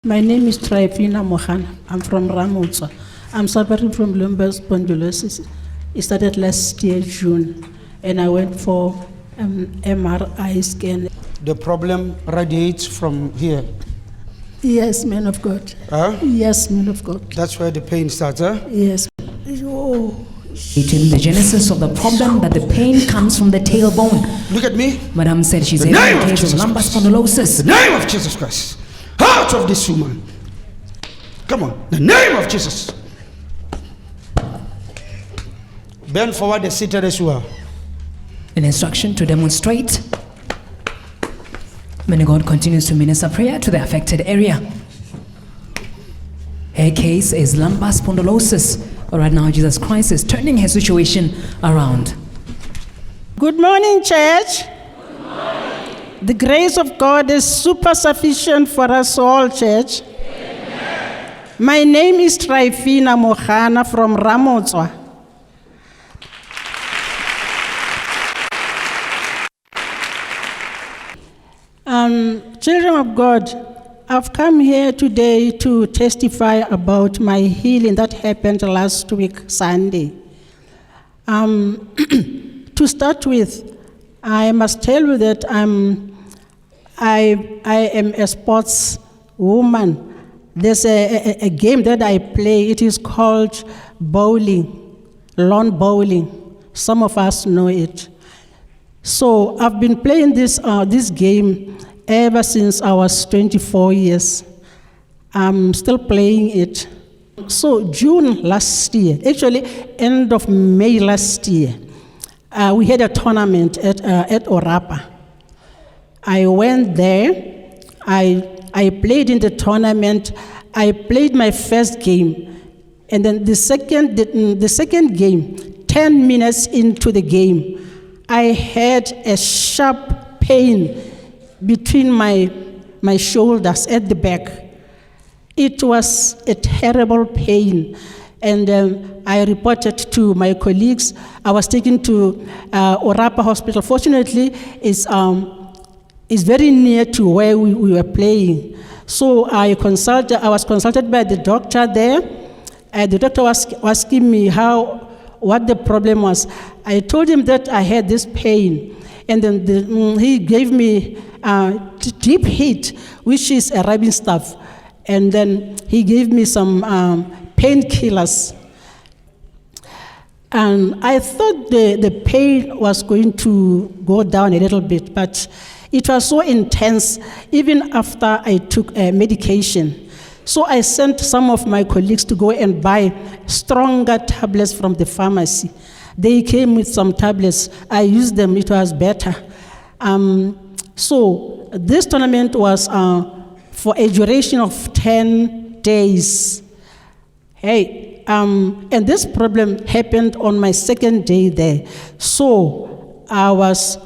My name is Tryphina Mokhana. I'm from Ramotswa. I'm suffering from lumbar spondylosis. It started last year, June, and I went for MRI scan. The problem radiates from here. Yes, man of God. Huh? Yes, man of God. That's where the pain starts, huh? Yes. Oh. The genesis of the problem that the pain comes from the tailbone. Look at me. Madam said she's The having name a of case of Jesus lumbar Christ. spondylosis. The name of Jesus Christ. Out of this woman. Come on. The name of Jesus. Bend forward and sit as well. An instruction to demonstrate. May God continues to minister prayer to the affected area. Her case is lumbar spondylosis. But right now, Jesus Christ is turning her situation around. Good morning, church. Good morning. The grace of God is super sufficient for us all, church. Amen. My name is Tryphina Mokhana from Ramotswa. Children of God, I've come here today to testify about my healing that happened last week, Sunday. To start with, I must tell you that I am a sports woman. There's a game that I play. It is called bowling, lawn bowling. Some of us know it. So I've been playing this game ever since I was 24 years. I'm still playing it. So June last year, actually end of May last year, we had a tournament at Orapa. I went there. I played in the tournament. I played my first game, and then the second game, 10 minutes into the game, I had a sharp pain between my shoulders at the back. It was a terrible pain, and I reported to my colleagues. I was taken to Orapa Hospital. Fortunately, it's very near to where we were playing. So I was consulted by the doctor there. The doctor was asking me what the problem was. I told him that I had this pain, and then he gave me deep heat, which is a rubbing stuff, and then he gave me some painkillers. And I thought the pain was going to go down a little bit, but it was so intense even after I took medication. So I sent some of my colleagues to go and buy stronger tablets from the pharmacy. They came with some tablets. I used them. It was better. So this tournament was for a duration of 10 days. And this problem happened on my second day there. So I was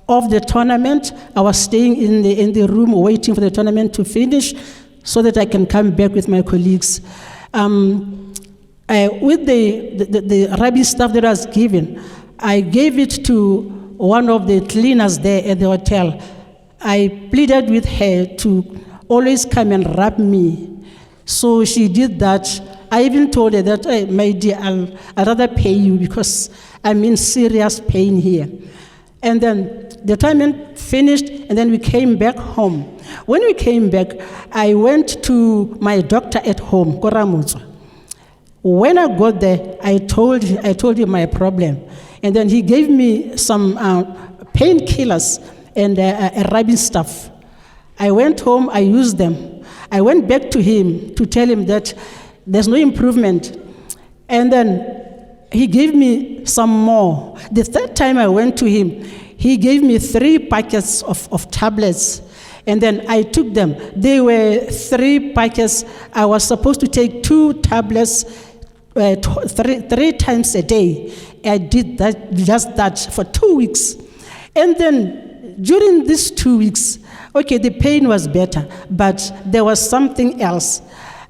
off the tournament. I was staying in the room waiting for the tournament to finish so that I can come back with my colleagues. With the rubbing stuff that I was given, I gave it to one of the cleaners there at the hotel. I pleaded with her to always come and rub me. So she did that. I even told her that, hey, my dear, I'd rather pay you because I'm in serious pain here. And then the tournament finished, and then we came back home. When we came back, I went to my doctor at home, Koramotswa. When I got there, I told him my problem, and then he gave me some painkillers and a rubbing stuff. I went home, I used them. I went back to him to tell him that there's no improvement. And then he gave me some more. The third time I went to him, he gave me 3 packets of tablets. And then I took them. They were 3 packets. I was supposed to take 2 tablets 3 times a day. I did just that for 2 weeks. And then during these 2 weeks, okay, the pain was better, but there was something else.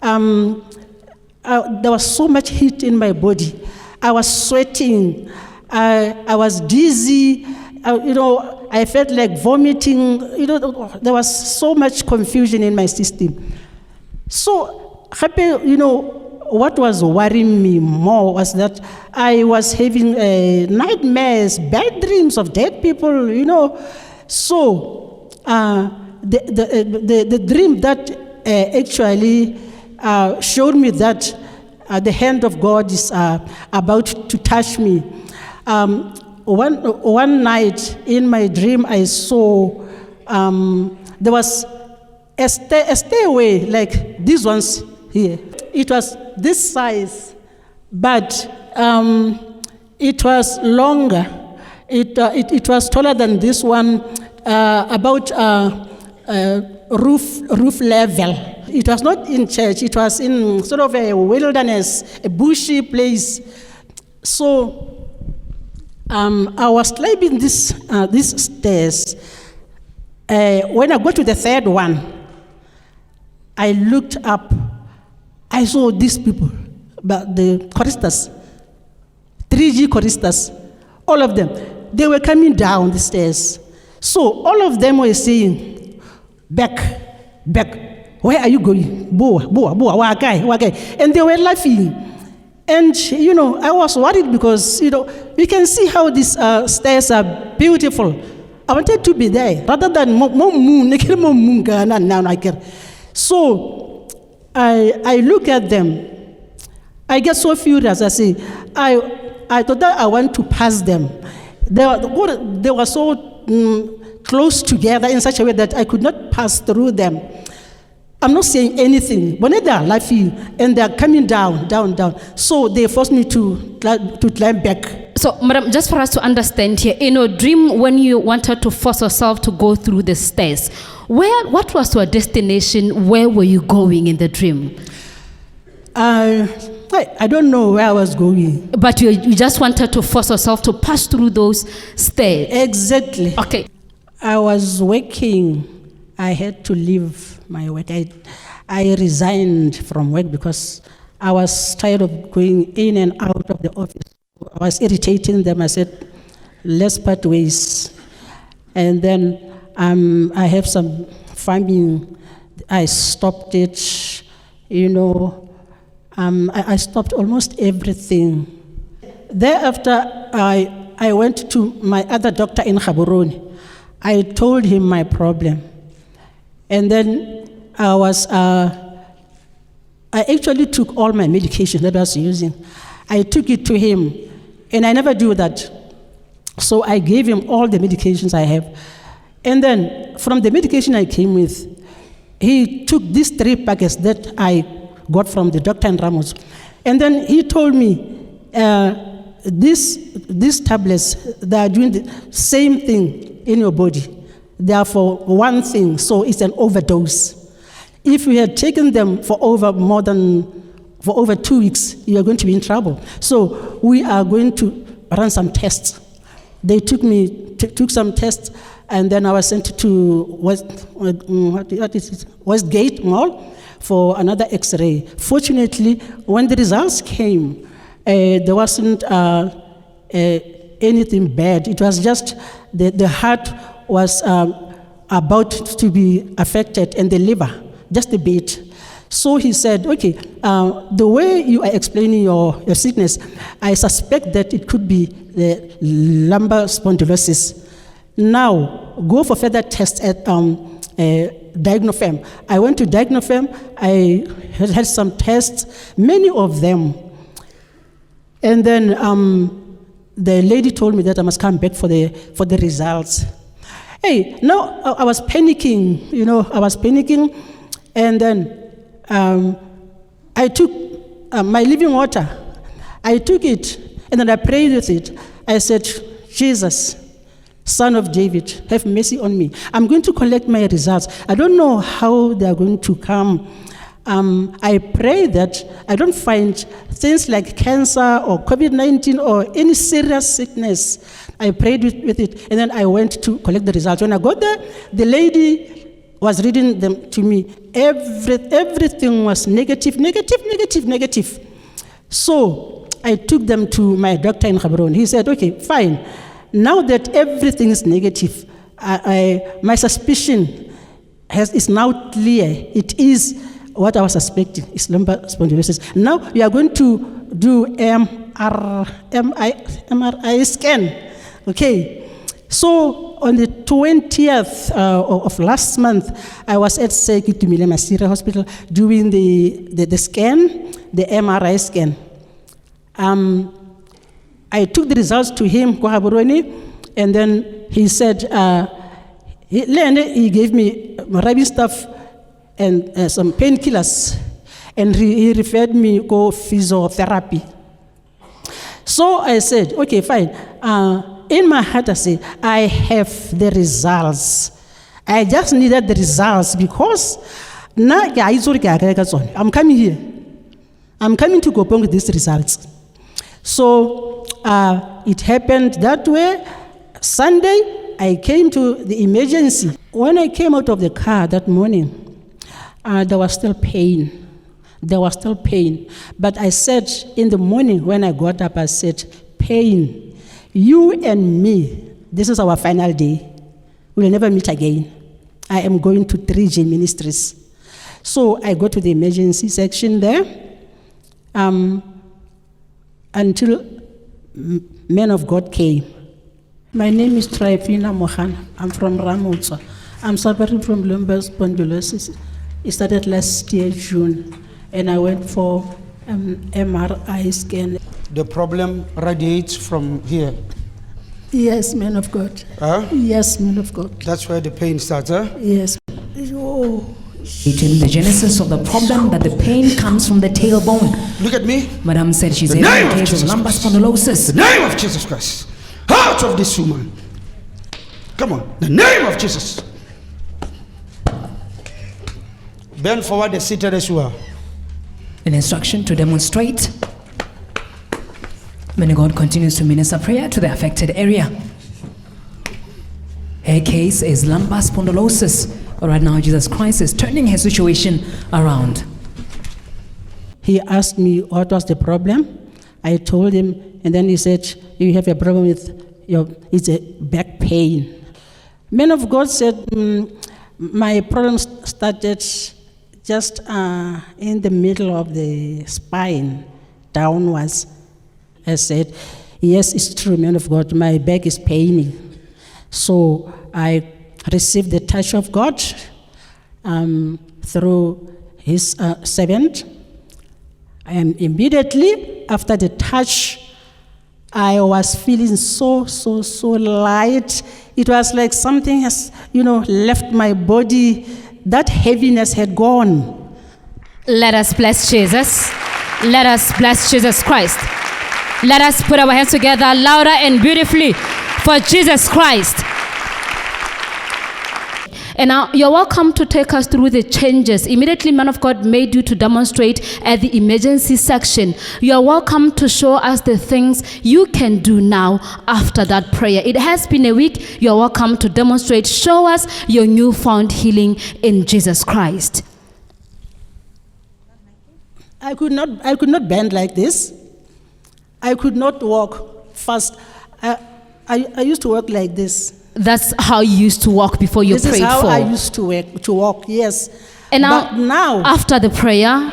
There was so much heat in my body. I was sweating. I was dizzy. I felt like vomiting. There was so much confusion in my system. So, happy, what was worrying me more was that I was having nightmares, bad dreams of dead people, So, the dream that actually showed me that the hand of God is about to touch me. One night in my dream, I saw there was a stairway like these ones here. It was this size, but it was longer. It was taller than this one, about roof level. It was not in church. It was in sort of a wilderness, a bushy place. So I was climbing these stairs. When I got to the third one, I looked up. I saw these people, but the choristers, 3G choristers, all of them, they were coming down the stairs. So all of them were saying, back, where are you going? Boa, wagai. And they were laughing. And, I was worried because, we can see how these stairs are beautiful. I wanted to be there rather than So I look at them. I get so furious. I say, I thought that I want to pass them. They were so close together in such a way that I could not pass through them. I'm not saying anything. When they are laughing and they are coming down. So they forced me to climb back. So, madam, just for us to understand here, in your dream, when you wanted to force yourself to go through the stairs, what was your destination? Where were you going in the dream? I don't know where I was going. But you just wanted to force yourself to pass through those stairs. Exactly. Okay. I was working. I had to leave my work. I resigned from work because I was tired of going in and out of the office. I was irritating them. I said, let's part ways. And then I have some farming. I stopped it, I stopped almost everything. Thereafter, I went to my other doctor in Gaborone. I told him my problem. And then I actually took all my medication that I was using. I took it to him, and I never do that. So I gave him all the medications I have. And then from the medication I came with, he took these 3 packets that I got from the doctor in Ramos. And then he told me, these tablets, they are doing the same thing in your body. They are for one thing, so it's an overdose. If you had taken them for over 2 weeks, you are going to be in trouble. So we are going to run some tests. They took some tests, and then I was sent to Westgate Mall for another X-ray. Fortunately, when the results came, there wasn't anything bad. It was just the heart was about to be affected, and the liver, just a bit. So he said, okay, the way you are explaining your sickness, I suspect that it could be the lumbar spondylosis. Now, go for further tests at Diagnofem. I went to Diagnofem. I had some tests, many of them. And then the lady told me that I must come back for the results. Hey, now I was panicking, and then I took my living water. I took it, and then I prayed with it. I said, Jesus, Son of David, have mercy on me. I'm going to collect my results. I don't know how they are going to come. I pray that I don't find things like cancer or COVID-19 or any serious sickness. I prayed with it, and then I went to collect the results. When I got there, the lady was reading them to me. Everything was negative. So I took them to my doctor in Gaborone. He said, okay, fine. Now that everything is negative, my suspicion is now clear. It is what I was suspecting is lumbar spondylosis. Now we are going to do MRI scan. Okay. So on the 20th of last month, I was at Sekitumile Masira Hospital doing the scan, the MRI scan. I took the results to him, Kwahaburoni, and then he said, he gave me rubbing stuff and some painkillers, and he referred me to physiotherapy. So I said, okay, fine. In my heart, I said, I have the results. I just needed the results because now I'm coming here. I'm coming to Kopong with these results. So it happened that way. Sunday, I came to the emergency. When I came out of the car that morning, there was still pain. There was still pain. But I said in the morning when I got up, I said, pain, you and me, this is our final day. We'll never meet again. I am going to 3G Ministries. So I go to the emergency section there until men of God came. My name is Trifina Mohan. I'm from Ramotsa. I'm suffering from lumbar spondylosis. It started last year, June, and I went for MRI scan. The problem radiates from here. Yes, man of God. Huh? Yes, man of God. That's where the pain starts, huh? Yes. Oh. In the genesis of the problem that the pain comes from the tailbone. Look at me. Madam said she's The having name a of case of Jesus lumbar Christ. spondylosis. The name of Jesus Christ. Out of this woman. Come on. The name of Jesus. Bend forward and seated as you are. An instruction to demonstrate. When God continues to minister prayer to the affected area. Her case is lumbar spondylosis. But right now, Jesus Christ is turning her situation around. He asked me what was the problem. I told him, and then he said, you have a problem with it's a back pain. Man of God said, my problem started just in the middle of the spine, downwards. I said, yes, it's true, man of God, my back is paining. So I received the touch of God through his servant. And immediately after the touch, I was feeling so light. It was like something has, left my body. That heaviness had gone. Let us bless Jesus. Let us bless Jesus Christ. Let us put our hands together louder and beautifully for Jesus Christ. And now you're welcome to take us through the changes immediately man of God made you to demonstrate at the emergency section. You're welcome to show us the things you can do now after that prayer. It has been a week. You're welcome to demonstrate. Show us your newfound healing in Jesus Christ. I could not bend like this. I could not walk fast. I used to walk like this. That's how you used to walk before you This prayed is how for. I used to walk, yes. And But now, after the prayer,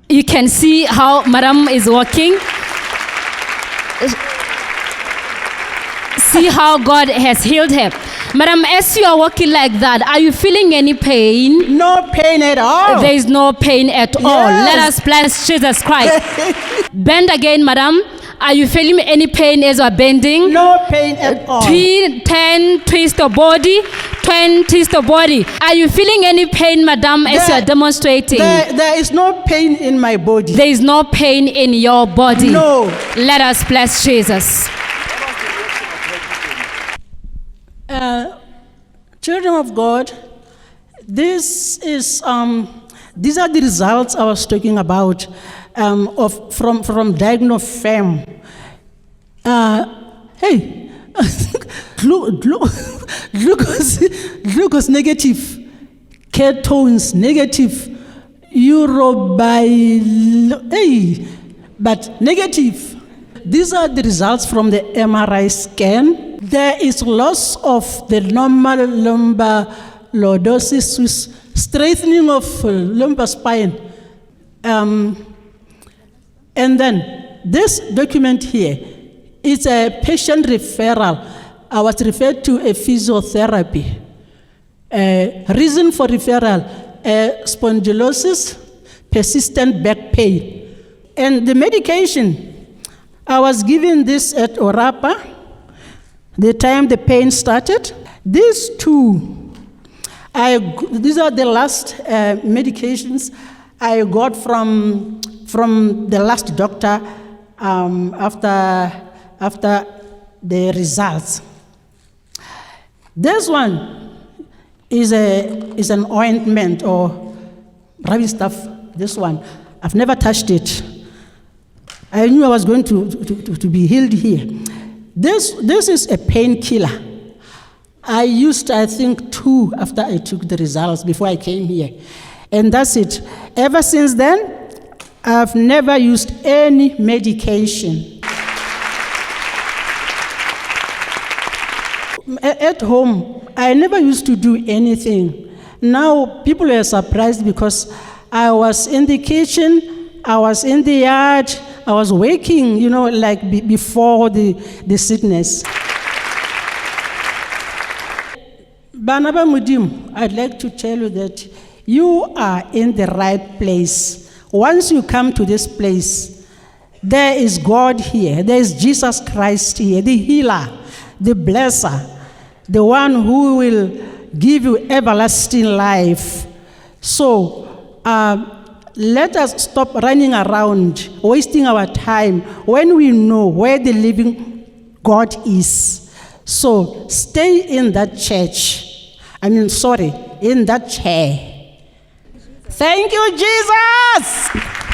you can see how Madam is walking. See how God has healed her. Madam, as you are walking like that, are you feeling any pain? no pain at all. There is no pain at all. Yes. Let us bless Jesus Christ. Bend again, Madam. Are you feeling any pain as you are bending? No pain at all. 10, twist the body. 10, twist the body. Are you feeling any pain, Madam, as you are demonstrating? There is no pain in my body. There is no pain in your body. No. Let us bless Jesus. Children of God, these are the results I was talking about from Diagnofem. Hey, glucose negative, ketones negative, but negative. These are the results from the MRI scan. There is loss of the normal lumbar lordosis strengthening of lumbar spine. And then this document here, it's a patient referral. I was referred to a physiotherapy. Reason for referral, spondylosis, persistent back pain. And the medication, I was given this at Orapa, the time the pain started. These two, these are the last medications I got from the last doctor after the results. This one is an ointment or rubbing stuff. This one, I've never touched it. I knew I was going to be healed here. This is a painkiller. I used, I think, 2 after I took the results before I came here. And that's it. Ever since then, I've never used any medication. At home, I never used to do anything. Now, people are surprised because I was in the kitchen, I was in the yard, I was working, like before the sickness. Banaba Mudim, I'd like to tell you that you are in the right place. Once you come to this place, there is God here, there is Jesus Christ here, the healer, the blesser, the one who will give you everlasting life. So, let us stop running around, wasting our time when we know where the living God is. So, stay in that church. In that chair. Thank you, Jesus!